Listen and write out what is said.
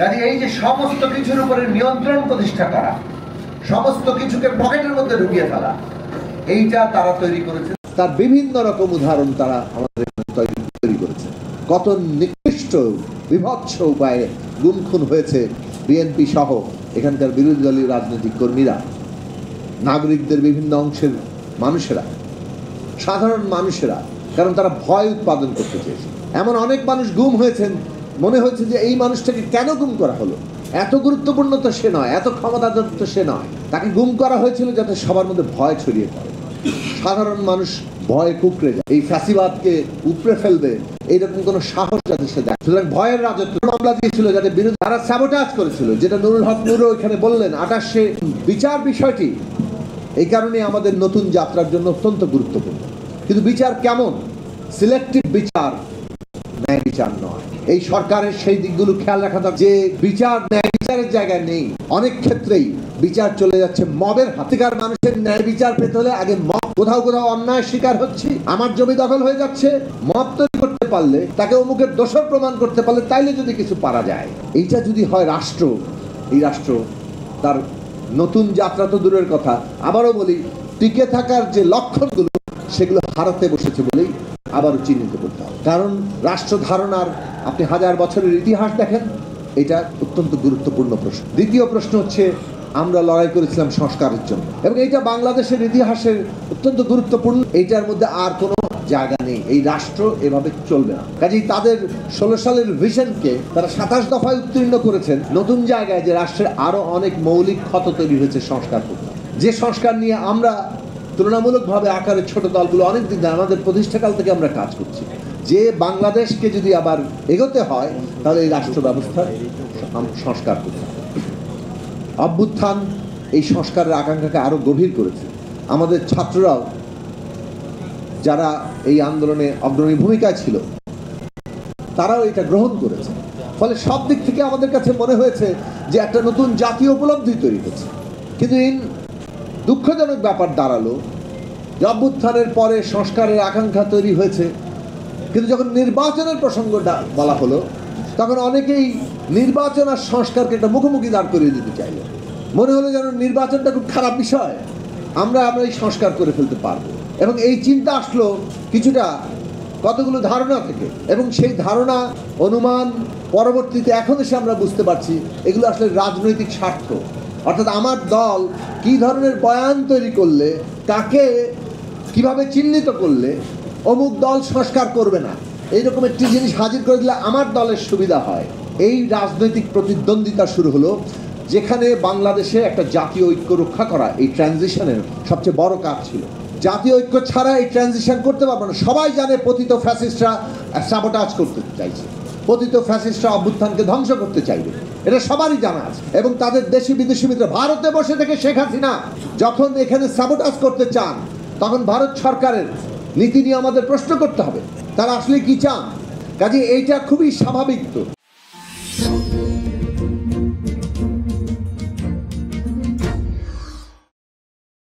কাজে এই যে সমস্ত কিছুর উপরে নিয়ন্ত্রণ প্রতিষ্ঠা করা, সমস্ত কিছুকে পকেটের মধ্যে ঢুকিয়ে ফেলা, এইটা তারা তৈরি করেছে। তার বিভিন্ন রকম উদাহরণ তারা আমাদের তৈরি করেছে। কত নিকৃষ্ট বিভৎস উপায়ে গুম খুন হয়েছে বিএনপি সহ এখানকার বিরোধী দলীয় রাজনৈতিক কর্মীরা, নাগরিকদের বিভিন্ন অংশের মানুষেরা, সাধারণ মানুষেরা, কারণ তারা ভয় উৎপাদন করতে চেয়েছে। এমন অনেক মানুষ গুম হয়েছেন, মনে হয়েছে যে এই মানুষটাকে কেন গুম করা হলো, এত গুরুত্বপূর্ণ তো সে নয়, এত ক্ষমতাধর তো সে নয়। তাকে গুম করা হয়েছিল যাতে সবার মধ্যে ভয় ছড়িয়ে পড়ে, সাধারণ মানুষ ভয়ে কুঁকড়ে যায়, এই ফ্যাসিবাদকে উপড়ে ফেলবে এইরকম কোনো সাহস যাতে সে দেয়। সুতরাং ভয়ের রাজত্ব মামলা দিয়েছিল যাতে বিরোধী তারা স্যাবোটাজ করেছিল, যেটা নুরুল হক নুরও এখানে বললেন। 28 বিচার বিষয়টি এই কারণে আমাদের নতুন যাত্রার জন্য অত্যন্ত গুরুত্বপূর্ণ। কিন্তু বিচার কেমন? সিলেক্টিভ বিচার, ন্যায় বিচার নয়। এই সরকারের সেই দিকগুলো খেয়াল রাখা দরকার যে বিচার ন্যায় বিচারের জায়গায় নেই। অনেক ক্ষেত্রেই বিচার চলে যাচ্ছে মবের হাতে। মানুষের ন্যায় বিচার পেতে হলে আগে মব, কোথাও কোথাও অন্যায় শিকার হচ্ছে, আমার জমি দখল হয়ে যাচ্ছে, মব তৈরি করতে পারলে, তাকে অমুকের দোষর প্রমাণ করতে পারলে, তাইলে যদি কিছু পারা যায়। এইটা যদি হয় রাষ্ট্র, এই রাষ্ট্র তার নতুন যাত্রা তো দূরের কথা, আবারও বলি টিকে থাকার যে লক্ষণগুলো সেগুলো হারাতে বসেছে বলেই আবারও চিহ্নিত করতে হবে। কারণ রাষ্ট্র ধারণার আপনি 1000 বছরের ইতিহাস দেখেন, এটা অত্যন্ত গুরুত্বপূর্ণ প্রশ্ন। দ্বিতীয় প্রশ্ন হচ্ছে, আমরা লড়াই করেছিলাম সংস্কারের জন্য, এবং এইটা বাংলাদেশের ইতিহাসের অত্যন্ত গুরুত্বপূর্ণ। এইটার মধ্যে আর কোনো জায়গা নেই, এই রাষ্ট্র এভাবে চলবে না। কাজেই তাদের 16 সালের ভিশনকে তারা 27 দফায় উত্তীর্ণ করেছেন, নতুন জায়গায় যে রাষ্ট্রের আরো অনেক মৌলিক ক্ষত তৈরি হয়েছে সংস্কার করতে, যে সংস্কার নিয়ে আমরা তুলনামূলকভাবে আকারের ছোট দলগুলো অনেকদিন আমাদের প্রতিষ্ঠাকাল থেকে আমরা কাজ করছি। যে বাংলাদেশকে যদি আবার এগোতে হয় তাহলে এই রাষ্ট্র ব্যবস্থার সংস্কার করতে হবে। অভ্যুত্থান এই সংস্কারের আকাঙ্ক্ষাকে আরো গভীর করেছে। আমাদের ছাত্ররাও যারা এই আন্দোলনে অগ্রণী ভূমিকায় ছিল, তারাও এটা গ্রহণ করেছে। ফলে সব দিক থেকে আমাদের কাছে মনে হয়েছে যে একটা নতুন জাতীয় উপলব্ধি তৈরি হয়েছে। কিন্তু এই দুঃখজনক ব্যাপার দাঁড়ালো যে অভ্যুত্থানের পরে সংস্কারের আকাঙ্ক্ষা তৈরি হয়েছে, কিন্তু যখন নির্বাচনের প্রসঙ্গটা বলা হলো তখন অনেকেই নির্বাচন আর সংস্কারকে একটা মুখোমুখি দাঁড় করিয়ে দিতে চাইল। মনে হলো যেন নির্বাচনটা খুব খারাপ বিষয়, আমরা এই সংস্কার করে ফেলতে পারবো। এবং এই চিন্তা আসলো কিছুটা কতগুলো ধারণা থেকে, এবং সেই ধারণা অনুমান পরবর্তীতে এখন এসে আমরা বুঝতে পারছি এগুলো আসলে রাজনৈতিক স্বার্থ। অর্থাৎ আমার দল কি ধরনের বয়ান তৈরি করলে, কাকে কিভাবে চিহ্নিত করলে অমুক দল সংস্কার করবে না, এইরকম একটি জিনিস হাজির করে দিলে আমার দলের সুবিধা হয়। এই রাজনৈতিক প্রতিদ্বন্দ্বিতা শুরু হলো, যেখানে বাংলাদেশে একটা জাতীয় ঐক্য রক্ষা করা এই ট্রানজিশনের সবচেয়ে বড় কাজ ছিল। জাতীয় ঐক্য ছাড়া এই ট্রানজিশন করতে পারবো না। সবাই জানে পতিত ফ্যাসিস্টরা সাবোটাজ করতে চাইছে, পতিত ফ্যাসিস্টরা অভ্যুত্থানকে ধ্বংস করতে চাইবে, এটা সবারই জানা আছে। এবং তাদের দেশি বিদেশি মিত্র ভারতে বসে থেকে শেখ হাসিনা যখন এখানে সাবোটাজ করতে চান, তখন ভারত সরকারের নীতি নিয়ে আমাদের প্রশ্ন করতে হবে, তারা আসলে কি চান। কাজে এইটা খুবই স্বাভাবিক। তো